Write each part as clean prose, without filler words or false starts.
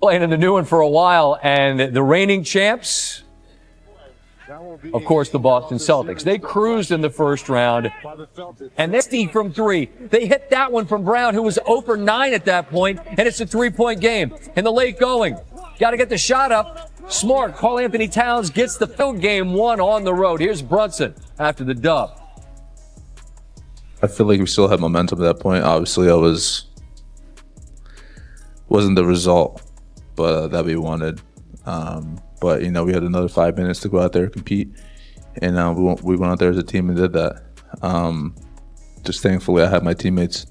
Playing in the new one for a while, and the reigning champs, of course, the Boston Celtics. They cruised in the first round, and they're 50 from three. They hit that one from Brown, who was 0 for 9 at that point, and it's a three-point game. In the late going, got to get the shot up. Smart. Karl Anthony Towns gets the field game one on the road. Here's Brunson after the dub. I feel like we still had momentum at that point. Obviously, wasn't the result that we wanted. But, you know, we had another 5 minutes to go out there and compete. And we went out there as a team and did that. Just thankfully, I had my teammates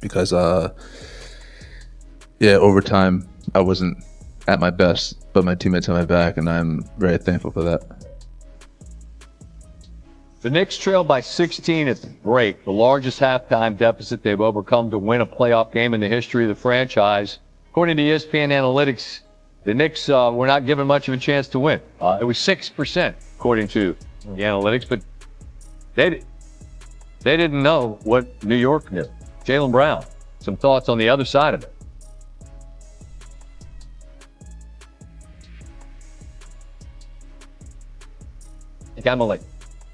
because, overtime, I wasn't at my best, but my teammates had my back, and I'm very thankful for that. The Knicks trailed by 16 at the break, the largest halftime deficit they've overcome to win a playoff game in the history of the franchise. According to ESPN Analytics, the Knicks were not given much of a chance to win. It was 6%, according to the analytics, but they didn't know what New York knew. Jalen Brown, some thoughts on the other side of it. Emily.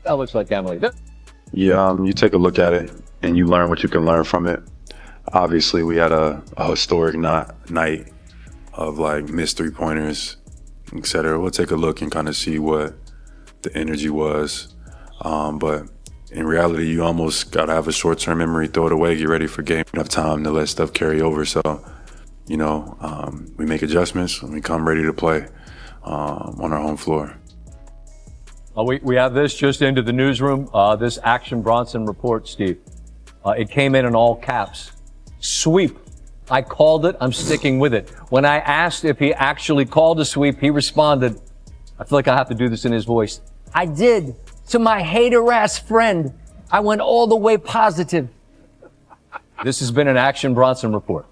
That looks like Emily. Yeah, you take a look at it and you learn what you can learn from it. Obviously, we had a historic night of like missed three-pointers, etc. We'll take a look and kind of see what the energy was. But in reality, you almost got to have a short-term memory, throw it away, get ready for game. Enough time to let stuff carry over. So, you know, we make adjustments and we come ready to play on our home floor. We have this just into the newsroom, this Action Bronson report, Steve. It came in all caps. Sweep. I called it. I'm sticking with it. When I asked if he actually called a sweep, he responded, I feel like I have to do this in his voice. I did. To my hater-ass friend, I went all the way positive. This has been an Action Bronson report.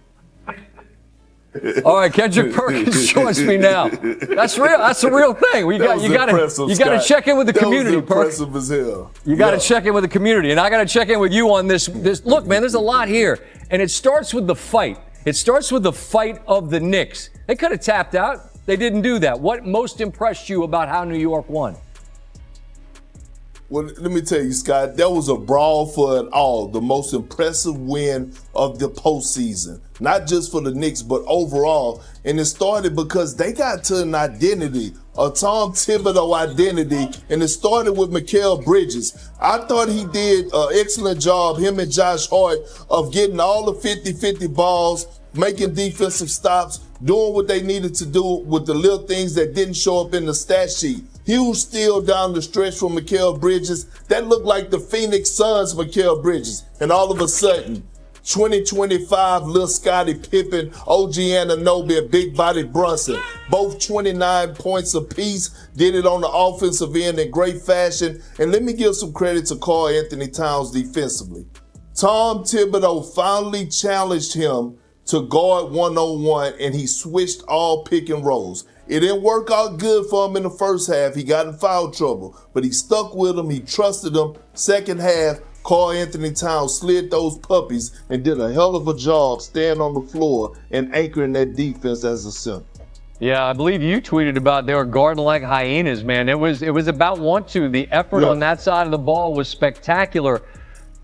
All right, Kendrick Perkins joins me now. That's real. That's a real thing. You got to check in with the community, Perkins. You got to check in with the community, and I got to check in with you on this. Look, man, there's a lot here, and it starts with the fight. It starts with the fight of the Knicks. They could have tapped out. They didn't do that. What most impressed you about how New York won? Well, let me tell you, Scott, that was a brawl for it all. The most impressive win of the postseason. Not just for the Knicks, but overall. And it started because they got to an identity, a Tom Thibodeau identity, and it started with Mikal Bridges. I thought he did an excellent job, him and Josh Hart, of getting all the 50-50 balls, making defensive stops, doing what they needed to do with the little things that didn't show up in the stat sheet. Huge steal down the stretch from Mikal Bridges. That looked like the Phoenix Suns' Mikal Bridges. And all of a sudden, 2025, Lil Scottie Pippen, OG Anunoby, and Big Body Brunson. Both 29 points apiece. Did it on the offensive end in great fashion. And let me give some credit to Karl Anthony Towns defensively. Tom Thibodeau finally challenged him to guard one-on-one, and he switched all pick and rolls. It didn't work out good for him in the first half. He got in foul trouble, but he stuck with him. He trusted him. Second half, Karl Anthony Towns slid those puppies and did a hell of a job staying on the floor and anchoring that defense as a center. Yeah, I believe you tweeted about they were guarding like hyenas, man. It was about want to. The effort on that side of the ball was spectacular.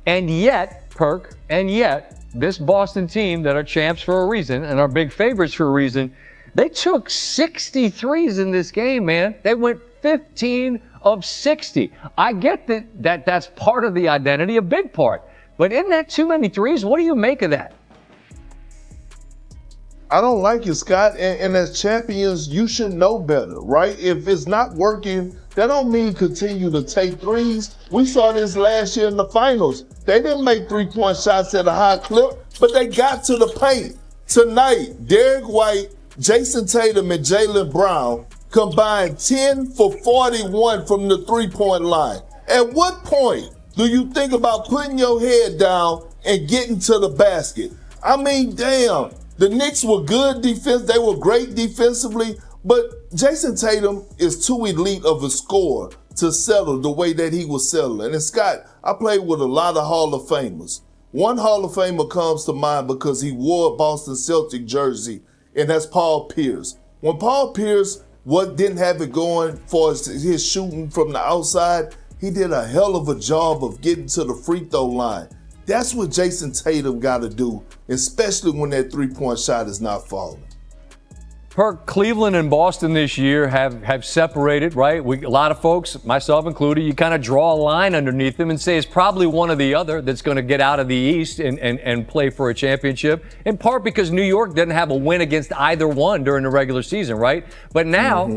And yet, Perk, this Boston team that are champs for a reason and are big favorites for a reason, they took 63s in this game, man. They went 15 of 60. I get that's part of the identity, a big part. But isn't that too many threes? What do you make of that? I don't like it, Scott. And as champions, you should know better, right? If it's not working, that don't mean continue to take threes. We saw this last year in the finals. They didn't make three-point shots at a high clip, but they got to the paint. Tonight, Derek White, Jason Tatum, and Jalen Brown combined 10 for 41 from the three-point line. At what point do you think about putting your head down and getting to the basket? I mean, damn. The Knicks were good defense. They were great defensively, but Jason Tatum is too elite of a scorer to settle the way that he was settling. And Scott, I played with a lot of Hall of Famers. One Hall of Famer comes to mind because he wore a Boston Celtic jersey and that's Paul Pierce. When Paul Pierce didn't have it going for his shooting from the outside, he did a hell of a job of getting to the free throw line. That's what Jason Tatum got to do, especially when that three-point shot is not falling. Perk, Cleveland and Boston this year have separated, right? A lot of folks, myself included, you kind of draw a line underneath them and say it's probably one or the other that's going to get out of the East and play for a championship, in part because New York didn't have a win against either one during the regular season, right? But now,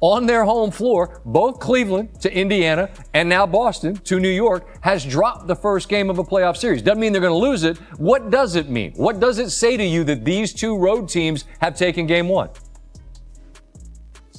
on their home floor, both Cleveland to Indiana and now Boston to New York has dropped the first game of a playoff series. Doesn't mean they're going to lose it. What does it mean? What does it say to you that these two road teams have taken game one?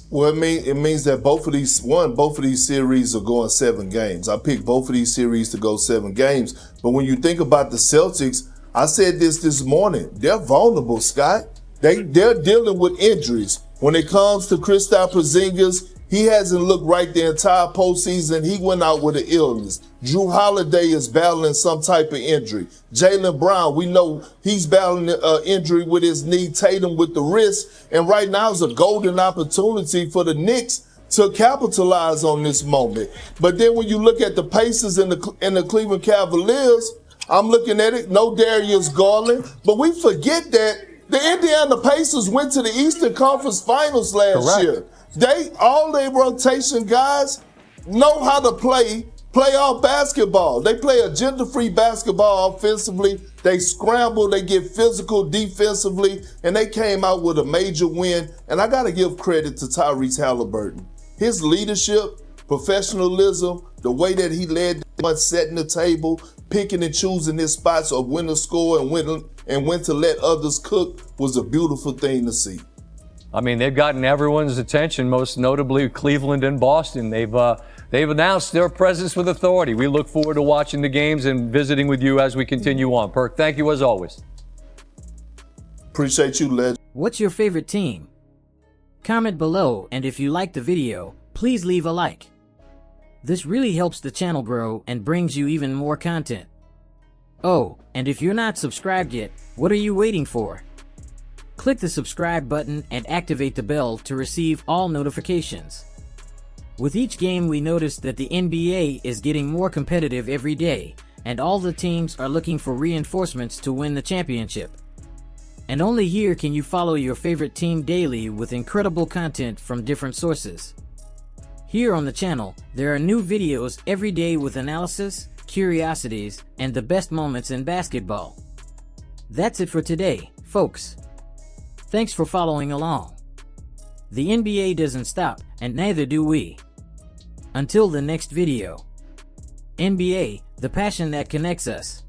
Well, it means that both of these series are going 7 games. I picked both of these series to go 7 games. But when you think about the Celtics, I said this morning, they're vulnerable, Scott. They're dealing with injuries. When it comes to Kristaps Porzingis, he hasn't looked right the entire postseason. He went out with an illness. Drew Holiday is battling some type of injury. Jalen Brown, we know he's battling an injury with his knee. Tatum with the wrist. And right now is a golden opportunity for the Knicks to capitalize on this moment. But then when you look at the Pacers and the Cleveland Cavaliers, I'm looking at it, no Darius Garland. But we forget that the Indiana Pacers went to the Eastern Conference Finals last year. All their rotation guys know how to play playoff basketball. They play agenda-free basketball offensively. They scramble, they get physical defensively, and they came out with a major win. And I got to give credit to Tyrese Halliburton. His leadership, professionalism, the way that he led, setting the table, picking and choosing his spots of when to score and when to let others cook was a beautiful thing to see. I mean, they've gotten everyone's attention, most notably Cleveland and Boston. They've announced their presence with authority. We look forward to watching the games and visiting with you as we continue on. Perk, thank you as always. Appreciate you, legend. What's your favorite team? Comment below, and if you liked the video, please leave a like. This really helps the channel grow and brings you even more content. Oh, and if you're not subscribed yet, what are you waiting for? Click the subscribe button and activate the bell to receive all notifications. With each game, we notice that the NBA is getting more competitive every day, and all the teams are looking for reinforcements to win the championship. And only here can you follow your favorite team daily with incredible content from different sources. Here on the channel, there are new videos every day with analysis, curiosities, and the best moments in basketball. That's it for today, folks. Thanks for following along. The NBA doesn't stop, and neither do we. Until the next video. NBA, the passion that connects us.